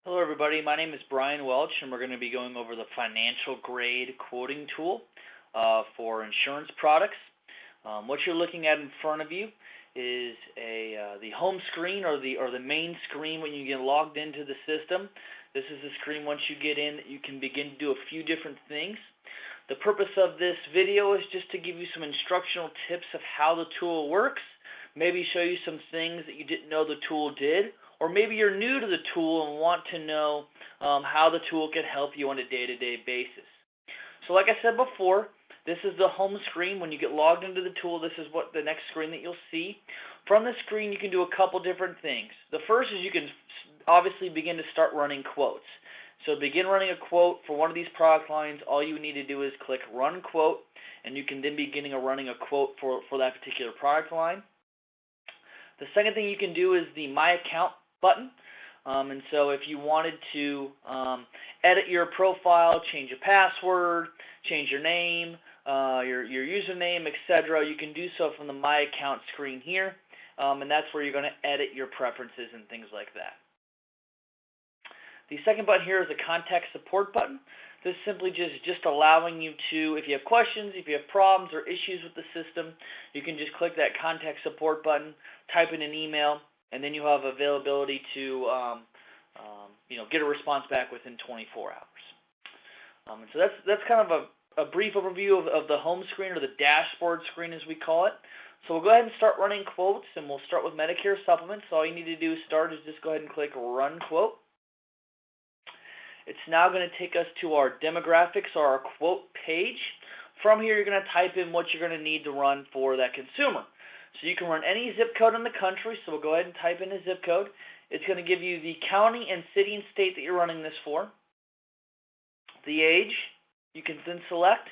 Hello everybody, my name is Brian Welch and we're going to be going over the financial grade quoting tool for insurance products. What you're looking at in front of you is the home screen or the main screen when you get logged into the system. This is the screen once you get in that you can begin to do a few different things. The purpose of this video is just to give you some instructional tips of how the tool works, maybe show you some things that you didn't know the tool did, or maybe you're new to the tool and want to know how the tool can help you on a day-to-day basis. So like I said before, this is the home screen. When you get logged into the tool, this is what the next screen that you'll see. From the screen, you can do a couple different things. The first is you can obviously begin to start running quotes. So begin running a quote for one of these product lines. All you need to do is click Run Quote, and you can then begin running a quote for that particular product line. The second thing you can do is the My Account button. And so if you wanted to edit your profile, change your password, change your name, your username, etc., you can do so from the My Account screen here. And that's where you're going to edit your preferences and things like that. The second button here is the Contact Support button. This is simply just allowing you to, if you have questions, if you have problems or issues with the system, you can just click that Contact Support button, type in an email, and then you have availability to get a response back within 24 hours. And so that's kind of a brief overview of the home screen, or the dashboard screen as we call it. So we'll go ahead and start running quotes, and we'll start with Medicare supplements. So all you need to do is just go ahead and click Run Quote. It's now going to take us to our demographics, or our quote page. From here, you're going to type in what you're going to need to run for that consumer. So you can run any zip code in the country, so we'll go ahead and type in a zip code. It's going to give you the county and city and state that you're running this for. The age, you can then select.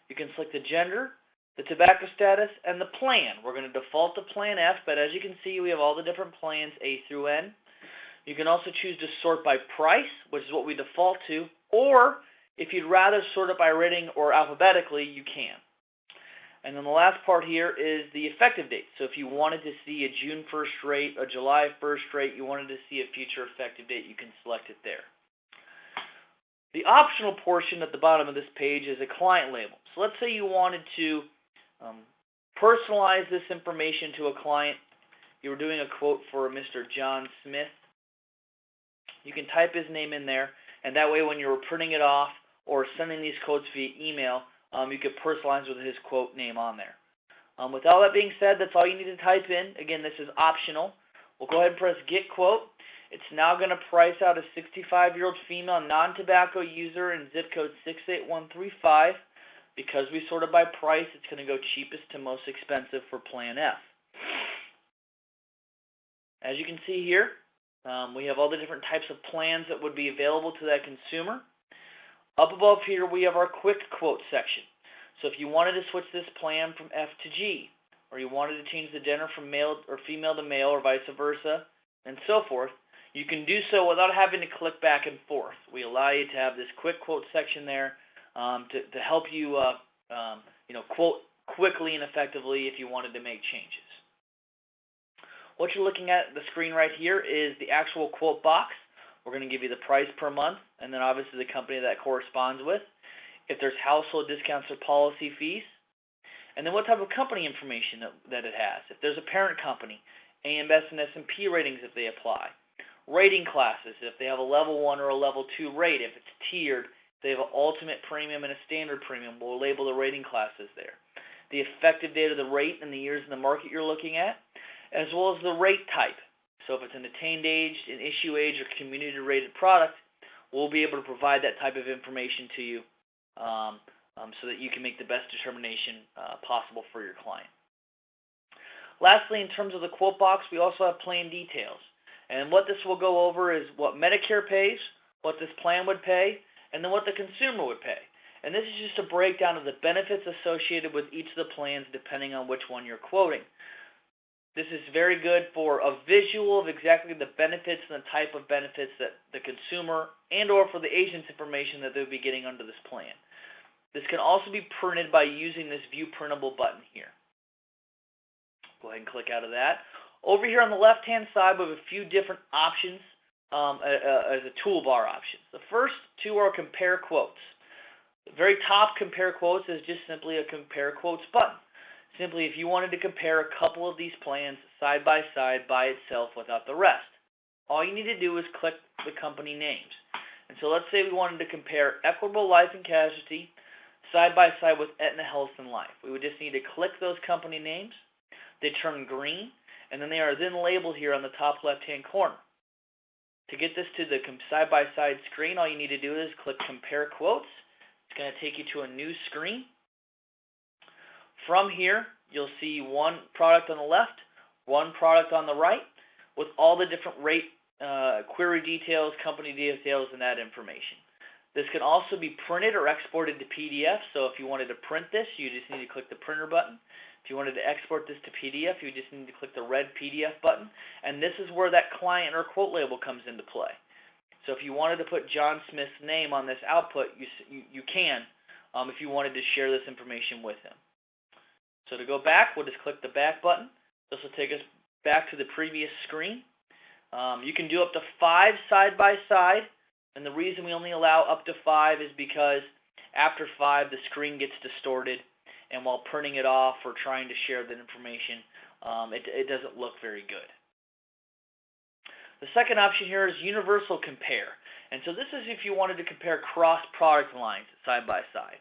You can select the gender, the tobacco status, and the plan. We're going to default to Plan F, but as you can see, we have all the different plans A through N. You can also choose to sort by price, which is what we default to, or if you'd rather sort it by rating or alphabetically, you can. And then the last part here is the effective date. So if you wanted to see a June 1st rate, a July 1st rate, you wanted to see a future effective date, you can select it there. The optional portion at the bottom of this page is a client label. So let's say you wanted to personalize this information to a client. You were doing a quote for Mr. John Smith. You can type his name in there, and that way when you're printing it off or sending these quotes via email, you can personalize with his quote name on there. With all that being said, that's all you need to type in. Again, this is optional. We'll go ahead and press Get Quote. It's now going to price out a 65-year-old female non-tobacco user in zip code 68135. Because we sorted by price, it's going to go cheapest to most expensive for Plan F. As you can see here, we have all the different types of plans that would be available to that consumer. Up above here, we have our quick quote section. So if you wanted to switch this plan from F to G, or you wanted to change the gender from male or female to male, or vice versa, and so forth, you can do so without having to click back and forth. We allow you to have this quick quote section there to help you quote quickly and effectively if you wanted to make changes. What you're looking at the screen right here is the actual quote box. We're going to give you the price per month, and then obviously the company that corresponds with. If there's household discounts or policy fees, and then what type of company information that it has. If there's a parent company, AM Best and S&P ratings if they apply. Rating classes, if they have a level 1 or a level 2 rate. If it's tiered, if they have an ultimate premium and a standard premium, we'll label the rating classes there. The effective date of the rate and the years in the market you're looking at, as well as the rate type. So if it's an attained age, an issue age, or community-rated product, we'll be able to provide that type of information to you so that you can make the best determination possible for your client. Lastly, in terms of the quote box, we also have plan details. And what this will go over is what Medicare pays, what this plan would pay, and then what the consumer would pay. And this is just a breakdown of the benefits associated with each of the plans depending on which one you're quoting. This is very good for a visual of exactly the benefits and the type of benefits that the consumer and or for the agent's information that they'll be getting under this plan. This can also be printed by using this View Printable button here. Go ahead and click out of that. Over here on the left-hand side, we have a few different options as a toolbar option. The first two are compare quotes. The very top compare quotes is just simply a compare quotes button. Simply, if you wanted to compare a couple of these plans side by side by itself without the rest, all you need to do is click the company names. And so let's say we wanted to compare Equitable Life and Casualty side by side with Aetna Health and Life. We would just need to click those company names. They turn green, and then they are then labeled here on the top left-hand corner. To get this to the side-by-side screen, all you need to do is click Compare Quotes. It's going to take you to a new screen. From here, you'll see one product on the left, one product on the right, with all the different rate, query details, company details, and that information. This can also be printed or exported to PDF, so if you wanted to print this, you just need to click the printer button. If you wanted to export this to PDF, you just need to click the red PDF button, and this is where that client or quote label comes into play. So if you wanted to put John Smith's name on this output, you can if you wanted to share this information with him. So to go back, we'll just click the back button. This will take us back to the previous screen. You can do up to 5 side by side, and the reason we only allow up to 5 is because after 5 the screen gets distorted, and while printing it off or trying to share that information, it doesn't look very good. The second option here is Universal Compare, and so this is if you wanted to compare cross-product lines side by side.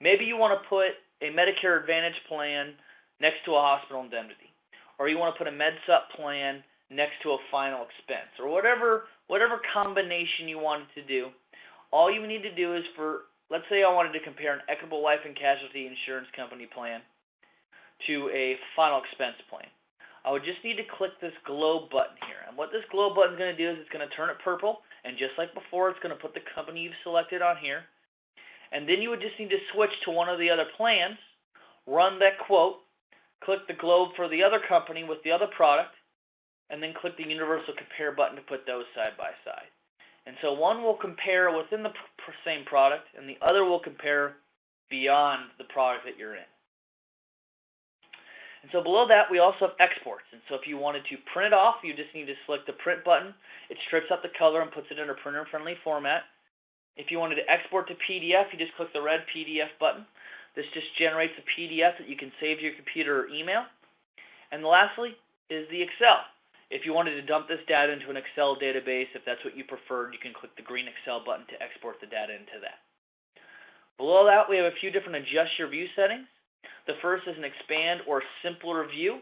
Maybe you want to put a Medicare Advantage plan next to a hospital indemnity, or you want to put a MedSup plan next to a final expense, or whatever combination you wanted to do. All you need to do is let's say I wanted to compare an Equitable Life and Casualty insurance company plan to a final expense plan. I would just need to click this globe button here, and what this globe button is going to do is it's going to turn it purple, and just like before, it's going to put the company you've selected on here. And then you would just need to switch to one of the other plans, run that quote, click the globe for the other company with the other product, and then click the Universal Compare button to put those side by side. And so one will compare within the same product, and the other will compare beyond the product that you're in. And so below that, we also have exports. And so if you wanted to print it off, you just need to select the print button. It strips out the color and puts it in a printer-friendly format. If you wanted to export to PDF, you just click the red PDF button. This just generates a PDF that you can save to your computer or email. And lastly is the Excel. If you wanted to dump this data into an Excel database, if that's what you preferred, you can click the green Excel button to export the data into that. Below that, we have a few different adjust your view settings. The first is an expand or simpler view.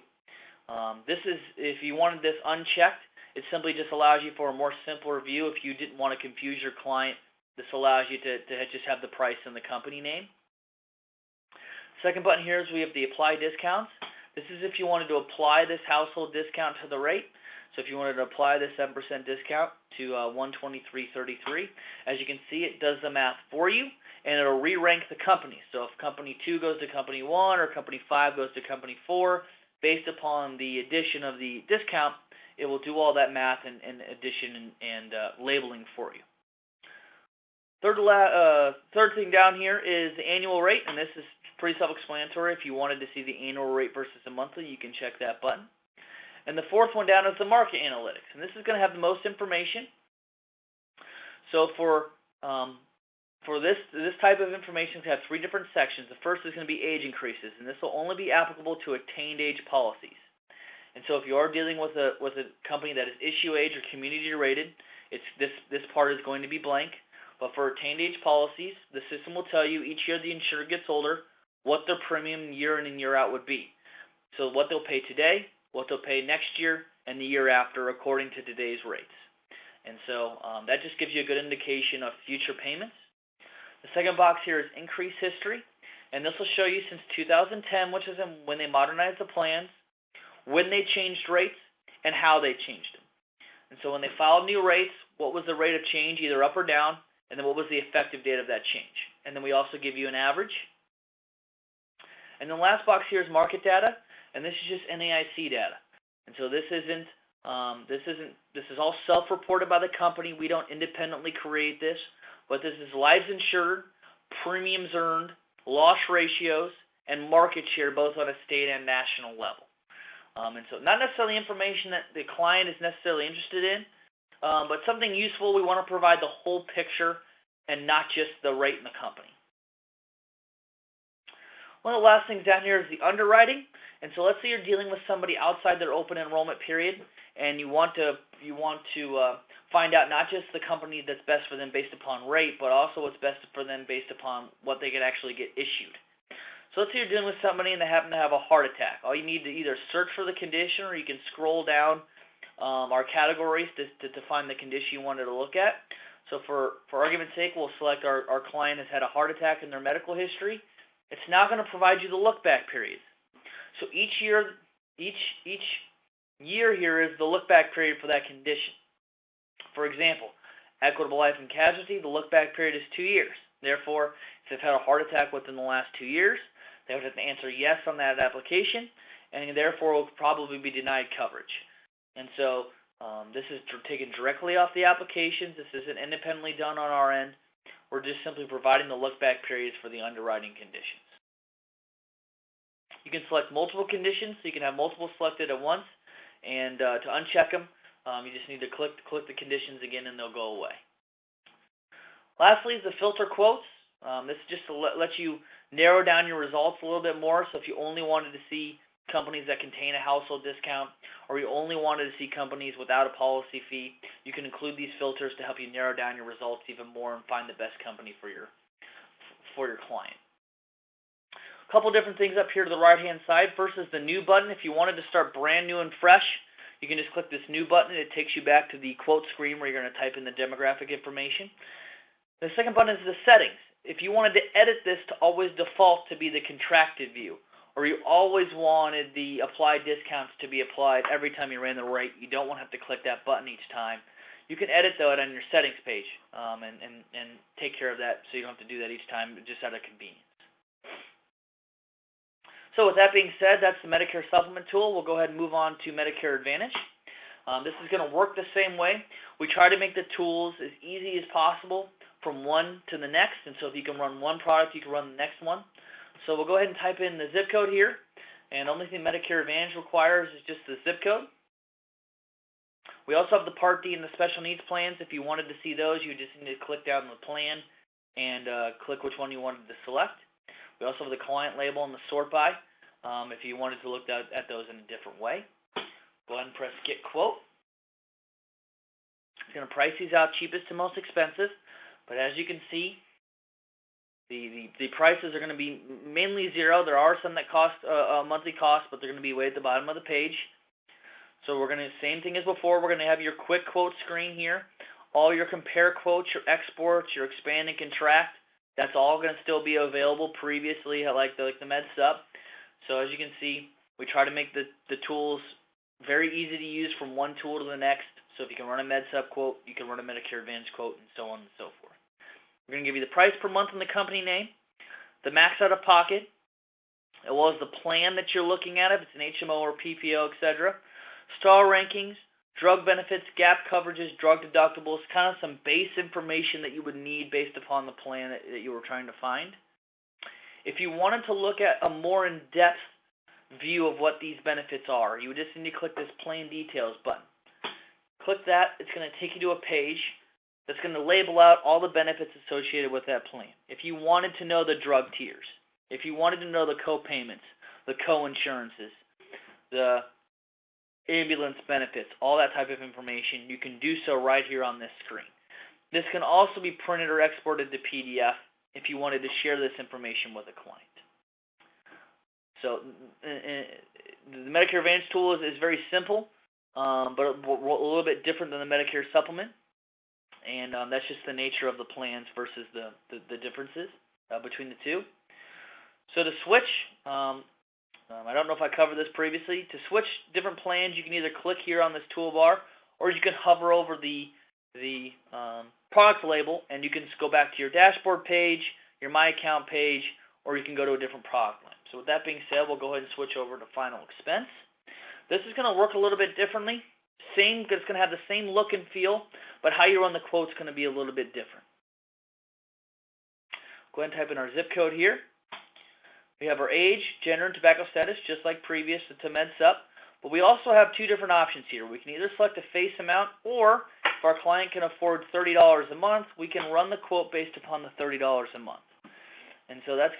This is, if you wanted this unchecked, it simply just allows you for a more simpler view. If you didn't want to confuse your client, this allows you to just have the price and the company name. Second button here is we have the apply discounts. This is if you wanted to apply this household discount to the rate. So if you wanted to apply this 7% discount to $123.33, as you can see, it does the math for you, and it'll re-rank the company. So if company 2 goes to company 1 or company 5 goes to company 4, based upon the addition of the discount, it will do all that math and addition and labeling for you. Third thing down here is the annual rate, and this is pretty self-explanatory. If you wanted to see the annual rate versus the monthly, you can check that button. And the fourth one down is the market analytics, and this is going to have the most information. So for this type of information, we have 3 different sections. The first is going to be age increases, and this will only be applicable to attained age policies. And so if you are dealing with a company that is issue age or community rated, this part is going to be blank. But for attained age policies, the system will tell you each year the insured gets older what their premium year in and year out would be. So what they'll pay today, what they'll pay next year, and the year after according to today's rates. And so that just gives you a good indication of future payments. The second box here is increase history, and this will show you since 2010, which is when they modernized the plans, when they changed rates, and how they changed them. And so when they filed new rates, what was the rate of change, either up or down, and then what was the effective date of that change. And then we also give you an average. And the last box here is market data, and this is just NAIC data. And so this is all self-reported by the company. We don't independently create this, but this is lives insured, premiums earned, loss ratios, and market share both on a state and national level. And so not necessarily information that the client is necessarily interested in, but something useful. We want to provide the whole picture and not just the rate in the company. One of the last things down here is the underwriting. And so let's say you're dealing with somebody outside their open enrollment period, and you want to find out not just the company that's best for them based upon rate, but also what's best for them based upon what they could actually get issued. So let's say you're dealing with somebody and they happen to have a heart attack. All you need to either search for the condition, or you can scroll down our categories to find the condition you wanted to look at. So for argument's sake, we'll select our client has had a heart attack in their medical history. It's now going to provide you the look-back periods. So each year here is the look-back period for that condition. For example, equitable life and casualty, the look-back period is 2 years. Therefore, if they've had a heart attack within the last 2 years, they would have to answer yes on that application, and therefore will probably be denied coverage. And so this is taken directly off the applications. This isn't independently done on our end. We're just simply providing the look-back periods for the underwriting conditions. You can select multiple conditions, so you can have multiple selected at once. And to uncheck them, you just need to click the conditions again, and they'll go away. Lastly is the filter quotes. This is just to let you narrow down your results a little bit more. So if you only wanted to see companies that contain a household discount, or you only wanted to see companies without a policy fee, you can include these filters to help you narrow down your results even more and find the best company for your client. A couple different things up here to the right-hand side. First is the new button. If you wanted to start brand new and fresh, you can just click this new button. It takes you back to the quote screen where you're going to type in the demographic information. The second button is the settings. If you wanted to edit this to always default to be the contracted view, or you always wanted the applied discounts to be applied every time you ran the rate, you don't want to have to click that button each time. You can edit that on your settings page and take care of that so you don't have to do that each time, just out of convenience. So with that being said, that's the Medicare Supplement tool. We'll go ahead and move on to Medicare Advantage. This is going to work the same way. We try to make the tools as easy as possible from one to the next. And so if you can run one product, you can run the next one. So we'll go ahead and type in the zip code here. And the only thing Medicare Advantage requires is just the zip code. We also have the Part D and the Special Needs plans. If you wanted to see those, you just need to click down the plan and click which one you wanted to select. We also have the client label and the sort by if you wanted to look at those in a different way. Go ahead and press Get Quote. It's going to price these out cheapest to most expensive, but as you can see, the prices are going to be mainly zero. There are some that cost a monthly cost, but they're going to be way at the bottom of the page. So we're going to, same thing as before, we're going to have your quick quote screen here. All your compare quotes, your exports, your expand and contract, that's all going to still be available previously like the MedSup. So as you can see, we try to make the tools very easy to use from one tool to the next. So if you can run a MedSup quote, you can run a Medicare Advantage quote, and so on and so forth. We're going to give you the price per month and the company name, the max out of pocket, as well as the plan that you're looking at, if it's an HMO or PPO, etc. Star rankings, drug benefits, gap coverages, drug deductibles, kind of some base information that you would need based upon the plan that you were trying to find. If you wanted to look at a more in-depth view of what these benefits are, you would just need to click this Plan Details button. Click that. It's going to take you to a page that's going to label out all the benefits associated with that plan. If you wanted to know the drug tiers, if you wanted to know the co-payments, the co-insurances, the ambulance benefits, all that type of information, you can do so right here on this screen. This can also be printed or exported to PDF if you wanted to share this information with a client. So the Medicare Advantage tool is very simple, but a little bit different than the Medicare Supplement. And that's just the nature of the plans versus the differences between the two. So to switch, I don't know if I covered this previously. To switch different plans, you can either click here on this toolbar, or you can hover over the product label, and you can just go back to your dashboard page, your My Account page, or you can go to a different product line. So with that being said, we'll go ahead and switch over to Final Expense. This is going to work a little bit differently. It's going to have the same look and feel, but how you run the quote is going to be a little bit different. Go ahead and type in our zip code here. We have our age, gender, and tobacco status, just like previous to MedSup. But we also have two different options here. We can either select a face amount, or If our client can afford $30 a month, we can run the quote based upon the $30 a month. And so that's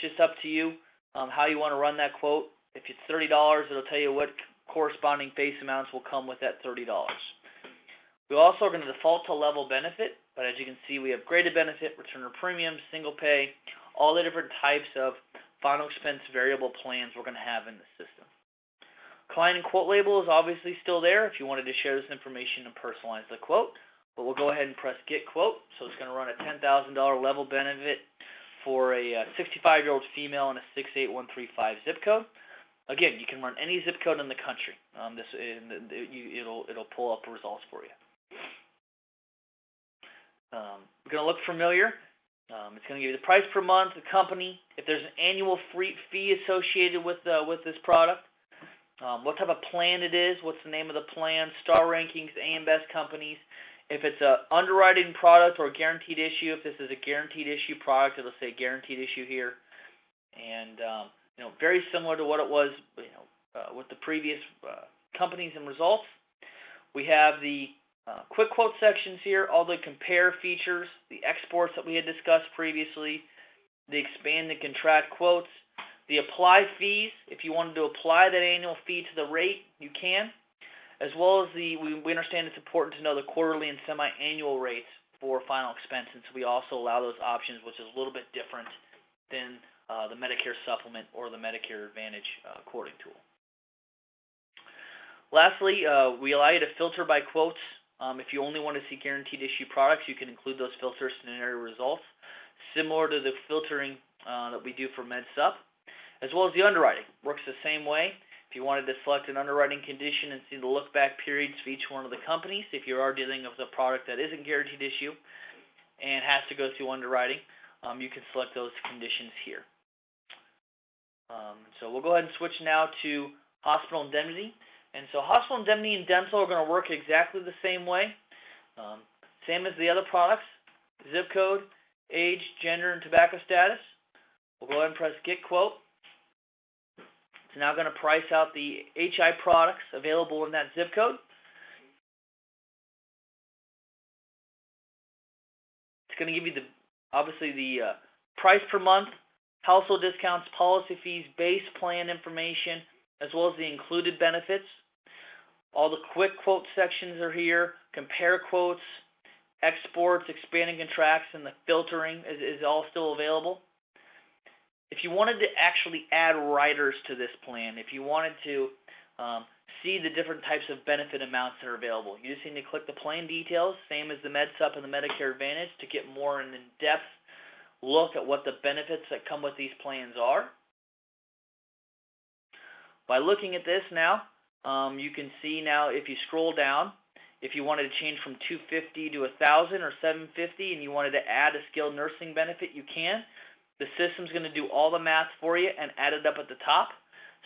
just up to you how you want to run that quote. If it's $30, it'll tell you what corresponding face amounts will come with that $30. We also are going to default to level benefit, but as you can see, we have graded benefit, return of premium, single pay, all the different types of final expense variable plans we're going to have in the system. Client and quote label is obviously still there if you wanted to share this information and personalize the quote, but we'll go ahead and press get quote. So it's going to run a $10,000 level benefit for a 65-year-old female in a 68135 zip code. Again, you can run any zip code in the country. It'll pull up results for you. We're going to look familiar. It's going to give you the price per month, the company, if there's an annual fee associated with this product, what type of plan it is, what's the name of the plan, star rankings, AM Best companies. If it's a underwriting product or a guaranteed issue, if this is a guaranteed issue product, it'll say guaranteed issue here. And very similar to what it was, with the previous companies and results. We have the quick quote sections here, all the compare features, the exports that we had discussed previously, the expand and contract quotes, the apply fees. If you wanted to apply that annual fee to the rate, you can. As well as we understand it's important to know the quarterly and semi-annual rates for final expense, and so we also allow those options, which is a little bit different than the Medicare Supplement or the Medicare Advantage quoting tool. Lastly, we allow you to filter by quotes. If you only want to see guaranteed issue products, you can include those filter scenario results, similar to the filtering that we do for MedSup, as well as the underwriting. Works the same way. If you wanted to select an underwriting condition and see the look-back periods for each one of the companies, if you are dealing with a product that isn't guaranteed issue and has to go through underwriting, you can select those conditions here. So we'll go ahead and switch now to hospital indemnity. And so hospital indemnity and dental are going to work exactly the same way. Same as the other products, zip code, age, gender, and tobacco status. We'll go ahead and press get quote. It's now going to price out the HI products available in that zip code. It's going to give you obviously the price per month, household discounts, policy fees, base plan information, as well as the included benefits. All the quick quote sections are here. Compare quotes, exports, expand and contracts, and the filtering is all still available. If you wanted to actually add riders to this plan, if you wanted to see the different types of benefit amounts that are available, you just need to click the plan details, same as the MedSup and the Medicare Advantage, to get more an in-depth look at what the benefits that come with these plans are. By looking at this now, you can see now if you scroll down, if you wanted to change from $250 to $1,000 or $750 and you wanted to add a skilled nursing benefit, you can. The system's going to do all the math for you and add it up at the top.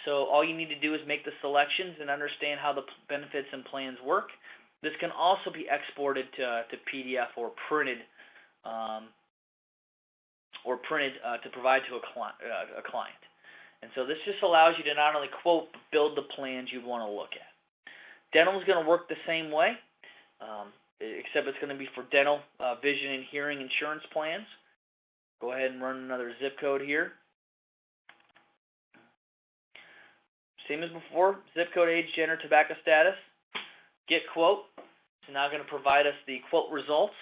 So all you need to do is make the selections and understand how the benefits and plans work. This can also be exported to PDF or printed to provide to a client. And so this just allows you to not only quote, but build the plans you want to look at. Dental is going to work the same way, except it's going to be for dental, vision, and hearing insurance plans. Go ahead and run another zip code here. Same as before, zip code, age, gender, tobacco status. Get quote. It's now going to provide us the quote results.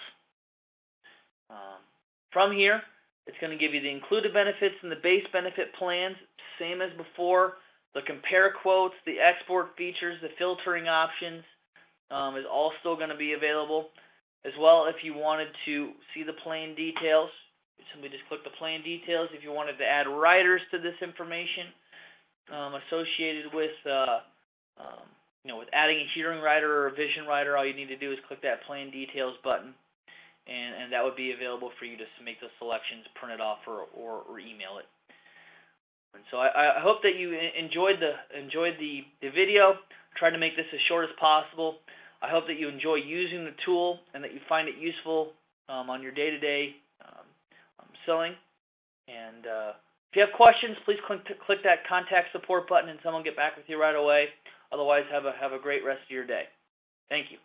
From here, it's going to give you the included benefits and the base benefit plans, same as before. The compare quotes, the export features, the filtering options is all still going to be available. As well, if you wanted to see the plan details, simply just click the plan details. If you wanted to add riders to this information associated with with adding a hearing rider or a vision rider, all you need to do is click that plan details button, and that would be available for you to make those selections, print it off, or email it. And so I hope that you enjoyed the video. Tried to make this as short as possible. I hope that you enjoy using the tool and that you find it useful on your day-to-day selling. And if you have questions, please click that contact support button and someone will get back with you right away. Otherwise, have a great rest of your day. Thank you.